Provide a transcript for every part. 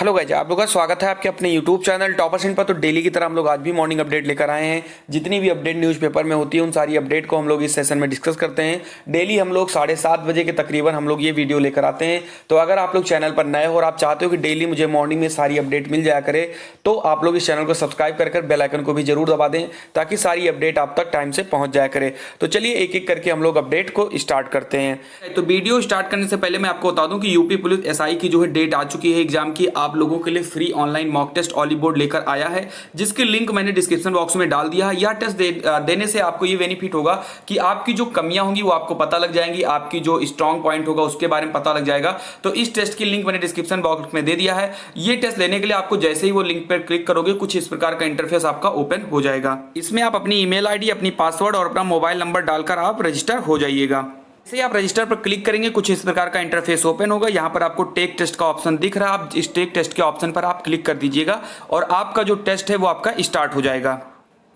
Hello guys, आप लोगों का स्वागत है आपके अपने यूट्यूब चैनल टॉपर्स इन पर। तो डेली की तरह हम लोग आज भी मॉर्निंग अपडेट लेकर आए हैं। जितनी भी अपडेट न्यूज़पेपर में होती है उन सारी अपडेट को हम लोग इस सेशन में डिस्कस करते हैं। डेली हम लोग 7:30 बजे के तकरीबन हम लोग ये वीडियो लेकर आते हैं। तो अगर आप लोग चैनल पर नए हो और आप चाहते हो कि डेली मुझे मॉर्निंग में सारी अपडेट मिल जाया करे, तो आप लोग इस चैनल को सब्सक्राइब कर बेल आइकन को भी जरूर दबा दें ताकि सारी अपडेट आप तक टाइम से पहुंच जाया करे। तो चलिए एक एक करके हम लोग अपडेट को स्टार्ट करते हैं। तो वीडियो स्टार्ट करने से पहले मैं आपको बता दूं कि यूपी पुलिस एसआई की जो है डेट आ चुकी है एग्जाम की। आप लोगों के लिए फ्री ऑनलाइन मॉक टेस्ट ऑली बोर्ड लेकर आया है, जिसकी लिंक मैंने डिस्क्रिप्शन बॉक्स में डाल दिया है। यह टेस्ट देने से आपको ये बेनिफिट होगा कि आपकी जो कमियां होंगी वो आपको पता लग जाएंगी, आपकी जो स्ट्रॉन्ग पॉइंट होगा उसके बारे में पता लग जाएगा। तो इस टेस्ट की लिंक मैंने डिस्क्रिप्शन बॉक्स में दे दिया है। ये टेस्ट लेने के लिए आपको जैसे ही वो लिंक पर क्लिक करोगे कुछ इस प्रकार का इंटरफेस आपका ओपन हो जाएगा। इसमें आप अपनी ईमेल आईडी, अपनी पासवर्ड और अपना मोबाइल नंबर डालकर आप रजिस्टर हो जाइएगा। जैसे आप रजिस्टर पर क्लिक करेंगे कुछ इस प्रकार का इंटरफेस ओपन होगा। यहाँ पर आपको टेक टेस्ट का ऑप्शन दिख रहा है, आप इस टेक टेस्ट के ऑप्शन पर आप क्लिक कर दीजिएगा और आपका जो टेस्ट है वो आपका स्टार्ट हो जाएगा।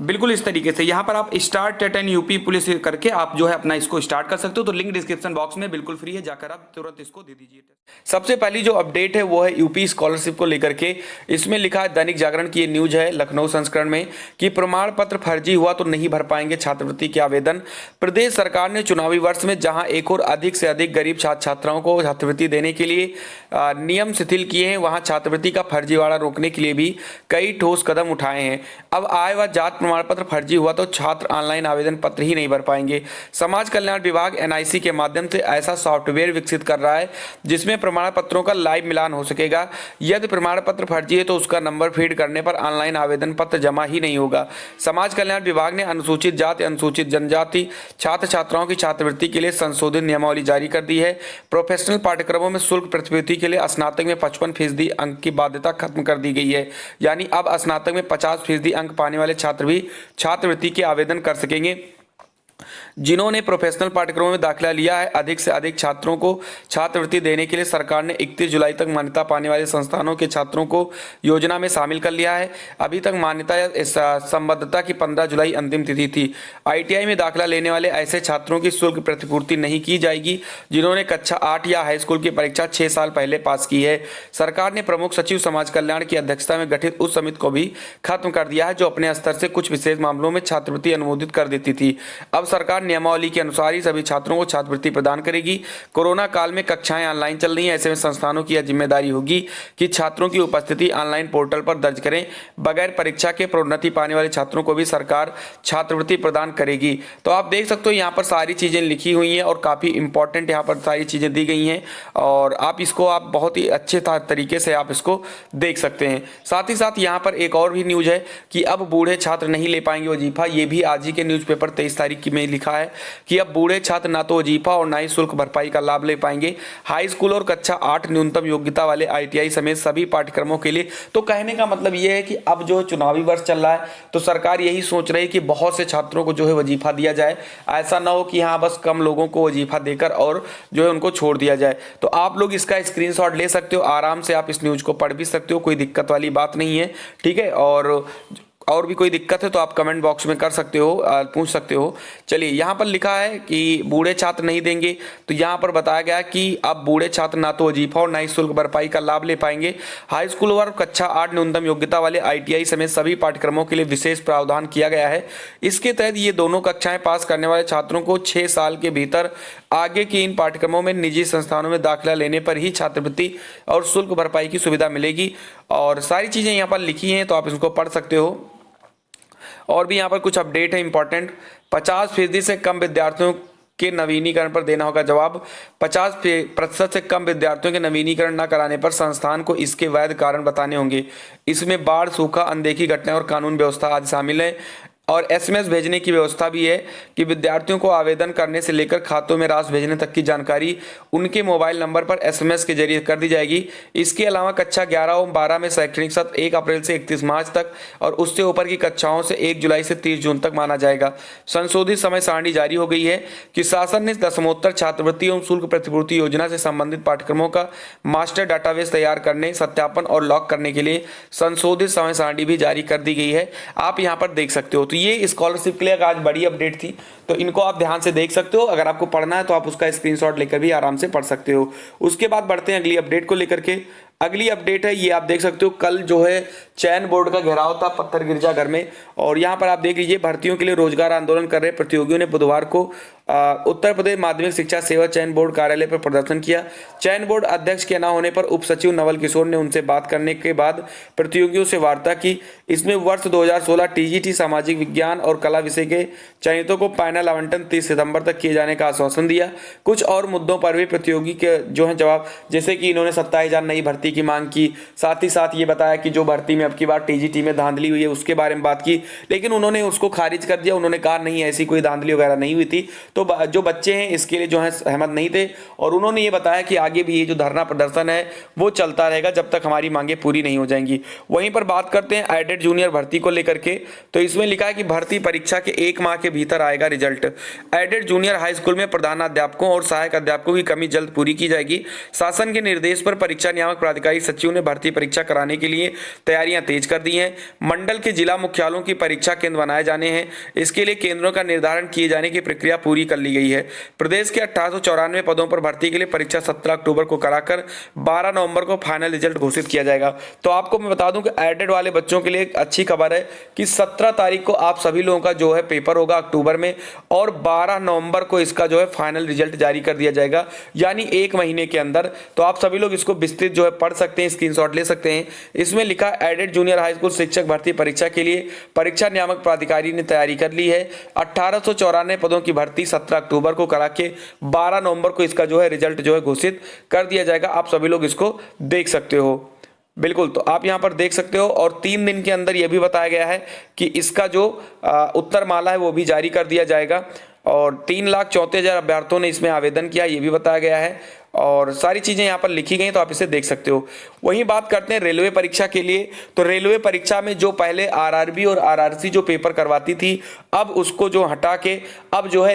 बिल्कुल इस तरीके से यहाँ पर आप start TET and UP police करके आप जो है अपना इसको स्टार्ट कर सकते हो। तो लिंक डिस्क्रिप्शन बॉक्स में बिल्कुल फ्री है, जाकर आप तुरंत इसको दे दीजिए। सबसे पहली जो अपडेट है वो है यूपी स्कॉलरशिप को लेकर के। इसमें लिखा है, दैनिक जागरण की ये न्यूज है लखनऊ संस्करण में, कि प्रमाण पत्र फर्जी हुआ तो नहीं भर पाएंगे छात्रवृत्ति के आवेदन। प्रदेश सरकार ने चुनावी वर्ष में जहां एक और अधिक से अधिक गरीब छात्र छात्राओं को छात्रवृत्ति देने के लिए नियम शिथिल किए हैं, वहां छात्रवृत्ति का फर्जीवाड़ा रोकने के लिए भी कई ठोस कदम उठाए हैं। अब आय व जात प्रमाण पत्र फर्जी हुआ तो छात्र ऑनलाइन आवेदन पत्र ही नहीं भर पाएंगे। समाज कल्याण विभाग एनआईसी के माध्यम से ऐसा सॉफ्टवेयर विकसित कर रहा है जिसमें प्रमाण पत्रों का लाइव मिलान हो सकेगा। यदि प्रमाण पत्र फर्जी है तो उसका नंबर फीड करने पर ऑनलाइन आवेदन पत्र जमा ही नहीं होगा। समाज कल्याण विभाग ने अनुसूचित जाति, अनुसूचित जनजाति छात्र छात्राओं की छात्रवृत्ति के लिए संशोधित नियमावली जारी कर दी है। प्रोफेशनल पाठ्यक्रमों में शुल्क प्रतिपूर्ति के लिए स्नातक में 55% अंक की बाध्यता खत्म कर दी गई है। यानी अब स्नातक में 50% अंक पाने वाले छात्र भी छात्रवृत्ति के आवेदन कर सकेंगे। जिन्होंने प्रोफेशनल पाठ्यक्रमों में दाखिला लिया है, अधिक से अधिक छात्रों को छात्रवृत्ति देने के लिए सरकार ने 31 जुलाई तक मान्यता पाने वाले संस्थानों के छात्रों को योजना में शामिल कर लिया है। अभी तक मान्यता या संबद्धता की 15 जुलाई अंतिम तिथि थी। आईटीआई में दाखिला लेने वाले ऐसे छात्रों की शुल्क प्रतिपूर्ति नहीं की जाएगी जिन्होंने कक्षा 8 या हाई स्कूल की परीक्षा 6 साल पहले पास की है। सरकार ने प्रमुख सचिव समाज कल्याण की अध्यक्षता में गठित उस समिति को भी खत्म कर दिया है जो अपने स्तर से कुछ विशेष मामलों में छात्रवृत्ति अनुमोदित कर देती थी। अब सरकार नियमावली के अनुसार ही सभी छात्रों को छात्रवृत्ति प्रदान करेगी। कोरोना काल में कक्षाएं ऑनलाइन चल रही हैं, ऐसे में संस्थानों की यह जिम्मेदारी होगी कि छात्रों की उपस्थिति ऑनलाइन पोर्टल पर दर्ज करें। बगैर परीक्षा के प्रोन्नति पाने वाले छात्रों को भी सरकार छात्रवृत्ति प्रदान करेगी। तो आप देख सकते हो यहाँ पर सारी चीजें लिखी हुई हैं और काफी इंपॉर्टेंट यहाँ पर सारी चीजें दी गई हैं और आप इसको आप बहुत ही अच्छे तरीके से आप इसको देख सकते हैं। साथ ही साथ यहाँ पर एक और भी न्यूज है कि अब बूढ़े छात्र नहीं ले पाएंगे वजीफा। ये भी आज ही के न्यूज़पेपर 23 तारीख में लिखा है कि अब बूढ़े छात्र ना तो वजीफा और ना ही शुल्क भरपाई का लाभ ले पाएंगे। हाई स्कूल और कक्षा 8 न्यूनतम योग्यता वाले आईटीआई समेत सभी पाठ्यक्रमों के लिए। तो कहने का मतलब यह है कि अब जो चुनावी वर्ष चल रहा है तो सरकार यही सोच रही है कि बहुत से छात्रों को जो है वजीफा दिया जाए। ऐसा ना हो कि हाँ बस कम लोगों को वजीफा देकर और जो है उनको छोड़ दिया जाए। तो आप लोग इसका स्क्रीनशॉट ले सकते हो, आराम से आप इस न्यूज को पढ़ भी सकते हो, कोई दिक्कत वाली बात नहीं है। ठीक है, और भी कोई दिक्कत है तो आप कमेंट बॉक्स में कर सकते हो, पूछ सकते हो। चलिए यहाँ पर लिखा है कि बूढ़े छात्र नहीं देंगे, तो यहाँ पर बताया गया कि अब बूढ़े छात्र ना तो वजीफा और ना ही शुल्क भरपाई का लाभ ले पाएंगे। हाई स्कूल और कक्षा 8 न्यूनतम योग्यता वाले आईटीआई समेत सभी पाठ्यक्रमों के लिए विशेष प्रावधान किया गया है। इसके तहत ये दोनों कक्षाएं पास करने वाले छात्रों को 6 साल के भीतर आगे की इन पाठ्यक्रमों में निजी संस्थानों में दाखिला लेने पर ही छात्रवृत्ति और शुल्क भरपाई की सुविधा मिलेगी। और सारी चीजें यहाँ पर लिखी हैं तो आप इसको पढ़ सकते हो। और भी यहाँ पर कुछ अपडेट है इंपॉर्टेंट। 50% से कम विद्यार्थियों के नवीनीकरण पर देना होगा जवाब। 50% से कम विद्यार्थियों के नवीनीकरण न कराने पर संस्थान को इसके वैध कारण बताने होंगे। इसमें बाढ़, सूखा, अनदेखी घटनाएं और कानून व्यवस्था आदि शामिल है। और एसएमएस भेजने की व्यवस्था भी है कि विद्यार्थियों को आवेदन करने से लेकर खातों में राशि भेजने तक की जानकारी उनके मोबाइल नंबर पर एसएमएस के जरिए कर दी जाएगी। इसके अलावा कक्षा 11 और 12 में शैक्षणिक सत्र 1 अप्रैल से 31 मार्च तक और उससे ऊपर की कक्षाओं से 1 जुलाई से 30 जून तक माना जाएगा। संशोधित समय सारणी जारी हो गई है कि शासन ने दशमोत्तर छात्रवृत्ति एवं शुल्क प्रतिपूर्ति योजना से संबंधित पाठ्यक्रमों का मास्टर डाटाबेस तैयार करने, सत्यापन और लॉक करने के लिए संशोधित समय सारणी भी जारी कर दी गई है। आप यहाँ पर देख सकते हो। तो ये स्कॉलरशिप के लिए आज बड़ी अपडेट थी, तो इनको आप ध्यान से देख सकते हो। अगर आपको पढ़ना है तो आप उसका स्क्रीनशॉट लेकर भी आराम से पढ़ सकते हो। उसके बाद बढ़ते हैं अगली अपडेट को लेकर के। अगली अपडेट है, ये आप देख सकते हो, कल जो है चयन बोर्ड का घेराव था पत्थर गिरजा घर में। और यहाँ पर आप देख लीजिए, भर्तियों के लिए रोजगार आंदोलन कर रहे प्रतियोगियों ने बुधवार को उत्तर प्रदेश माध्यमिक शिक्षा सेवा चयन बोर्ड कार्यालय पर प्रदर्शन किया। चयन बोर्ड अध्यक्ष के न होने पर उप सचिव नवल किशोर ने उनसे बात करने के बाद प्रतियोगियों से वार्ता की। इसमें वर्ष 2016 टीजीटी सामाजिक विज्ञान और कला विषय के चयनितों को फाइनल आवंटन 30 सितंबर तक किए जाने का आश्वासन दिया। कुछ और मुद्दों पर भी प्रतियोगी के जो है जवाब, जैसे कि इन्होंने 27,000 नई भर्ती की मांग की, साथ ही साथ ये बताया कि जो भर्ती में अब की बार टीजीटी में धांधली हुई है उसके बारे में बात की, लेकिन उन्होंने उसको खारिज कर दिया। उन्होंने कहा नहीं, ऐसी कोई धांधली वगैरह नहीं हुई थी। तो जो बच्चे हैं इसके लिए जो है सहमत नहीं थे, और उन्होंने ये बताया कि आगे भी ये जो धरना प्रदर्शन है वो चलता रहेगा जब तक हमारी मांगे पूरी नहीं हो जाएंगी। वहीं पर बात करते हैं एडेड जूनियर भर्ती को लेकर के, तो इसमें लिखा है कि भर्ती परीक्षा के 1 माह के भीतर आएगा result. Aided junior high school में प्रधानाध्यापकों और सहायक अध्यापकों की कमी जल्द पूरी की जाएगी। शासन के निर्देश पर परीक्षा नियामक प्राधिकारी सचिव ने भर्ती परीक्षा कराने के लिए तैयारियां तेज कर दी हैं। मंडल के जिला मुख्यालयों की परीक्षा केंद्र बनाए जाने हैं। इसके लिए केंद्रों का निर्धारण किए जाने की प्रक्रिया पूरी कर ली गई है। प्रदेश के 1894 पदों पर भर्ती के लिए परीक्षा 17 अक्टूबर को कराकर 12 नवंबर को फाइनल रिजल्ट घोषित किया जाएगा। तो आपको मैं बता दूं कि एडेड वाले बच्चों के लिए एक अच्छी खबर है कि 17 तारीख को आप सभी लोगों का जो है पेपर होगा अक्टूबर में, और 12 नवंबर को इसका जो है फाइनल रिजल्ट जारी कर दिया जाएगा, यानी 1 महीने के अंदर। तो आप सभी लोग इसको विस्तृत जो है पढ़ सकते हैं, स्क्रीनशॉट ले सकते हैं। इसमें लिखा एडेड जूनियर हाई स्कूल शिक्षक भर्ती परीक्षा के लिए परीक्षा नियामक प्राधिकारी ने तैयारी कर ली है। 1894 पदों की भर्ती 17 अक्टूबर को करा के 12 नवंबर को इसका जो है रिजल्ट जो है घोषित कर दिया जाएगा। आप सभी लोग इसको देख सकते हो। बिल्कुल, तो आप यहां पर देख सकते हो। और 3 दिन के अंदर यह भी बताया गया है कि इसका जो उत्तर माला है वो भी जारी कर दिया जाएगा। और 3,34,000 अभ्यर्थियों ने इसमें आवेदन किया, ये भी बताया गया है। और सारी चीज़ें यहाँ पर लिखी गई, तो आप इसे देख सकते हो। वहीं बात करते हैं रेलवे परीक्षा के लिए, तो रेलवे परीक्षा में जो पहले आरआरबी और आरआरसी जो पेपर करवाती थी, अब उसको जो हटा के अब जो है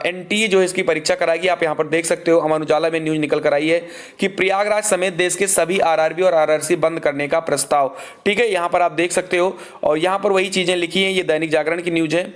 एनटीए जो है इसकी परीक्षा कराएगी। आप यहाँ पर देख सकते हो, अमर उजाला में न्यूज निकल कर आई है कि प्रयागराज समेत देश के सभी आरआरबी और आरआरसी बंद करने का प्रस्ताव। ठीक है, यहाँ पर आप देख सकते हो। और यहाँ पर वही चीज़ें लिखी हैं, ये दैनिक जागरण की न्यूज है।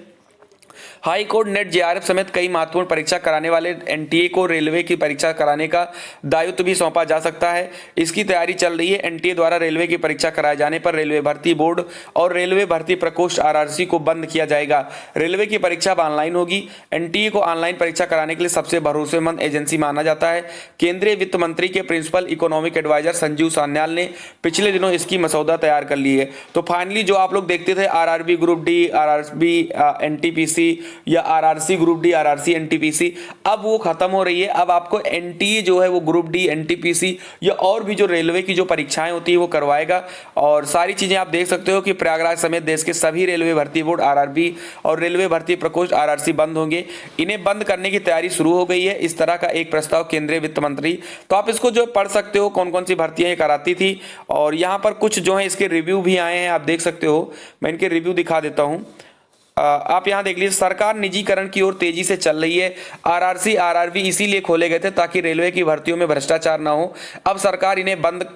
हाई कोर्ट नेट जेआरएफ समेत कई महत्वपूर्ण परीक्षा कराने वाले एनटीए को रेलवे की परीक्षा कराने का दायित्व भी सौंपा जा सकता है। इसकी तैयारी चल रही है। एनटीए द्वारा रेलवे की परीक्षा कराए जाने पर रेलवे भर्ती बोर्ड और रेलवे भर्ती प्रकोष्ठ आरआरसी को बंद किया जाएगा। रेलवे की परीक्षा अब ऑनलाइन होगी। एनटीए को ऑनलाइन परीक्षा कराने के लिए सबसे भरोसेमंद एजेंसी माना जाता है। केंद्रीय वित्त मंत्री के principal economic adviser Sanjeev Sanyal ने पिछले दिनों इसकी मसौदा तैयार कर ली है। तो फाइनली जो आप लोग देखते थे RRB group D, RRB NTPC या RRC group D, RRC NTPC, अब वो खत्म हो रही है। अब आपको एनटीए जो है वो ग्रुप डी, एनटीपीसी या और भी जो रेलवे की जो परीक्षाएं होती है वो करवाएगा। और सारी चीजें आप देख सकते हो कि प्रयागराज समेत देश के सभी रेलवे भर्ती बोर्ड आरआरबी और रेलवे भर्ती प्रकोष्ठ आरआरसी बंद होंगे। इन्हें बंद करने की तैयारी शुरू हो गई है। इस तरह का एक प्रस्ताव केंद्रीय वित्त मंत्री, तो आप इसको जो पढ़ सकते हो कौन कौन सी भर्तियां ये कराती थी। और यहाँ पर कुछ जो है इसके रिव्यू भी आए हैं, आप देख सकते हो। मैं इनके रिव्यू दिखा देता हूं। आप यहां देख लीजिए, सरकार निजीकरण की ओर तेजी से चल रही है। आरआरसी, आरआरबी इसीलिए खोले गए थे ताकि रेलवे की भर्तियों में भ्रष्टाचार ना हो। अब सरकार इन्हें बंद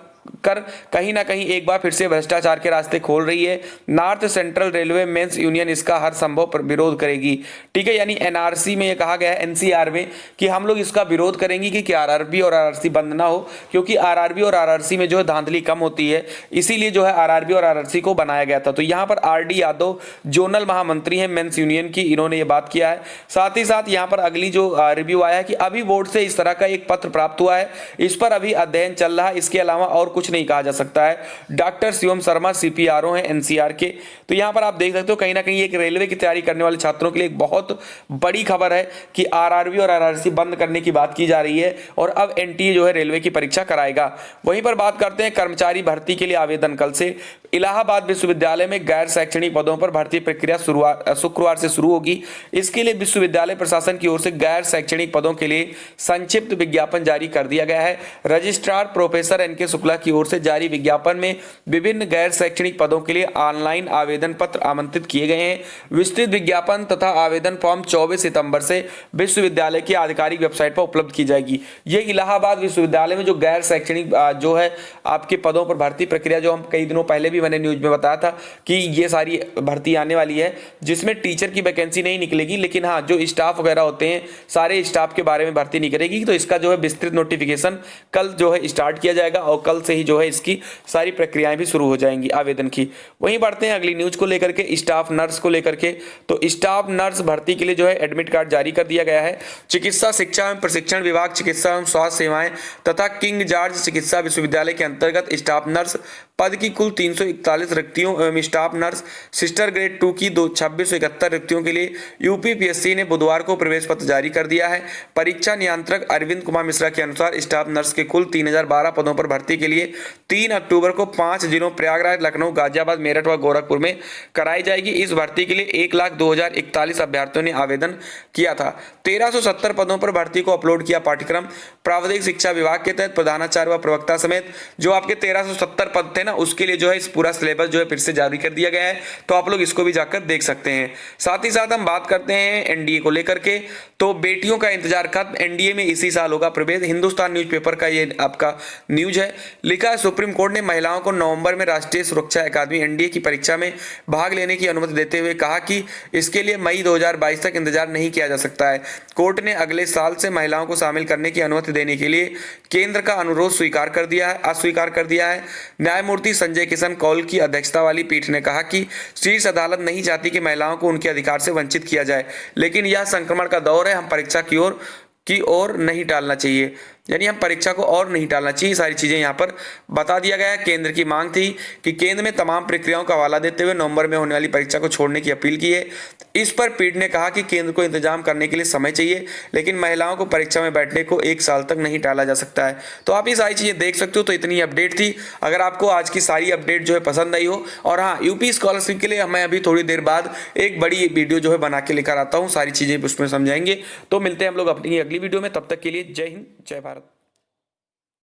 कर कहीं ना कहीं एक बार फिर से भ्रष्टाचार के रास्ते खोल रही है। North central railway men's union इसका हर संभव विरोध करेगी। ठीक है, यानी एनआरसी में ये कहा गया है, एनसीआर में, कि हम लोग इसका विरोध करेंगे कि आरआरबी और आरआरसी बंद ना हो, क्योंकि आरआरबी और आरआरसी में जो है धांधली कम होती है, इसीलिए जो है आरआरबी और आरआरसी को बनाया गया था। तो यहाँ पर आरडी यादव जोनल महामंत्री हैं मेंस यूनियन की, इन्होंने ये बात किया है। साथ ही साथ यहाँ पर अगली जो रिव्यू आया है कि अभी बोर्ड से इस तरह का एक पत्र प्राप्त हुआ है, इस पर अभी अध्ययन चल रहा है, इसके अलावा और कुछ नहीं कहा जा सकता है। डॉक्टर शिवम शर्मा सीपीआरओ हैं एनसीआर के। तो यहां पर आप देख सकते हो कहीं ना कहीं एक रेलवे की तैयारी करने वाले छात्रों के लिए एक बहुत बड़ी खबर है कि आरआरबी और आरआरसी बंद करने की बात की जा रही है और अब एनटीए जो है रेलवे की परीक्षा कराएगा। वहीं पर बात करते हैं कर्मचारी भर्ती के लिए आवेदन कल से। इलाहाबाद विश्वविद्यालय में गैर शैक्षणिक पदों पर भर्ती प्रक्रिया शुक्रवार से शुरू होगी। इसके लिए विश्वविद्यालय प्रशासन की ओर से गैर शैक्षणिक पदों के लिए संक्षिप्त विज्ञापन जारी कर दिया गया है। रजिस्ट्रार प्रोफेसर एनके शुक्ला की ओर से जारी विज्ञापन में विभिन्न गैर शैक्षणिक पदों के लिए ऑनलाइन आवेदन पत्र आमंत्रित किए गए हैं। विस्तृत विज्ञापन तथा आवेदन फॉर्म 24 सितंबर से विश्वविद्यालय की आधिकारिक वेबसाइट पर उपलब्ध की जाएगी। ये इलाहाबाद विश्वविद्यालय में जो गैर शैक्षणिक जो है आपके पदों पर भर्ती प्रक्रिया, जो हम कई दिनों पहले भी मैंने न्यूज में बताया था कि ये सारी भर्ती आने वाली है, जिसमें टीचर की वैकेंसी नहीं निकलेगी, लेकिन हाँ जो स्टाफ वगैरह होते हैं सारे स्टाफ के बारे में भर्ती निकलेगी। तो इसका जो है विस्तृत नोटिफिकेशन कल जो है स्टार्ट किया जाएगा और कल से ही जो है इसकी सारी प्रक्रियाएं भी शुरू हो जाएंगी आवेदन की। वहीं बढ़ते हैं अगली न्यूज को लेकर के, स्टाफ नर्स को लेकर के। तो स्टाफ नर्स भर्ती के लिए जो है एडमिट कार्ड जारी कर दिया गया है। चिकित्सा शिक्षा एवं प्रशिक्षण विभाग, चिकित्सा एवं स्वास्थ्य सेवाएं तथा किंग जॉर्ज चिकित्सा विश्वविद्यालय के अंतर्गत स्टाफ नर्स पद की कुल 341 रिक्तियों एवं स्टाफ नर्स सिस्टर ग्रेड 2 की 2671 रिक्तियों के लिए यूपीपीएससी ने बुधवार को प्रवेश पत्र जारी कर दिया है। परीक्षा नियंत्रक अरविंद कुमार मिश्रा के अनुसार स्टाफ नर्स के कुल 3012 पदों पर भर्ती के लिए 3 अक्टूबर को 5 जिलों प्रयागराज, लखनऊ, गाजियाबाद, मेरठ व गोरखपुर में कराई जाएगी। इस भर्ती के लिए 1,02,041 अभ्यर्थियों ने आवेदन किया था। 1370 पदों पर भर्ती को अपलोड किया पाठ्यक्रम। प्राविधिक शिक्षा विभाग के तहत प्रधानाचार्य व प्रवक्ता समेत जो आपके 1370 पद थे ना, उसके लिए जो है इस पूरा सिलेबस जो है फिर से जारी कर दिया गया है, तो आप लोग इसको भी जाकर देख सकते हैं। साथ ही साथ हम बात करते हैं एनडीए को लेकर के। तो बेटियों का इंतजार खत्म, एनडीए में इसी साल होगा प्रवेश। हिंदुस्तान न्यूज़पेपर का ये आपका न्यूज है। लिखा है सुप्रीम कोर्ट ने महिलाओं को नवंबर में राष्ट्रीय सुरक्षा अकादमी एनडीए की परीक्षा में भाग लेने की अनुमति देते हुए कहा कि इसके लिए मई 2022 तक इंतजार नहीं किया जा सकता है। कोर्ट ने अगले साल से महिलाओं को शामिल करने की अनुमति देने के लिए केंद्र का अनुरोध अस्वीकार कर दिया है। न्यायमूर्ति संजय किशन कौल की अध्यक्षता वाली पीठ ने कहा कि शीर्ष अदालत नहीं चाहती कि महिलाओं को उनके अधिकार से वंचित किया जाए, लेकिन यह संक्रमण का दौर है, हम परीक्षा की ओर नहीं टालना चाहिए, यानी हम परीक्षा को और नहीं टालना चाहिए। सारी चीजें यहाँ पर बता दिया गया है। केंद्र की मांग थी कि केंद्र में तमाम प्रक्रियाओं का हवाला देते हुए नवंबर में होने वाली परीक्षा को छोड़ने की अपील की है। इस पर पीठ ने कहा कि केंद्र को इंतजाम करने के लिए समय चाहिए, लेकिन महिलाओं को परीक्षा में बैठने को 1 साल तक नहीं टाला जा सकता है। तो आप ये सारी चीजें देख सकते हो। तो इतनी अपडेट थी। अगर आपको आज की सारी अपडेट जो है पसंद आई हो, और हाँ, यूपी स्कॉलरशिप के लिए मैं अभी थोड़ी देर बाद एक बड़ी वीडियो जो है बना के लेकर आता हूँ, सारी चीजें उसमें समझाएंगे। तो मिलते हैं हम लोग अपनी अगली वीडियो में, तब तक के लिए जय हिंद, जय भारत।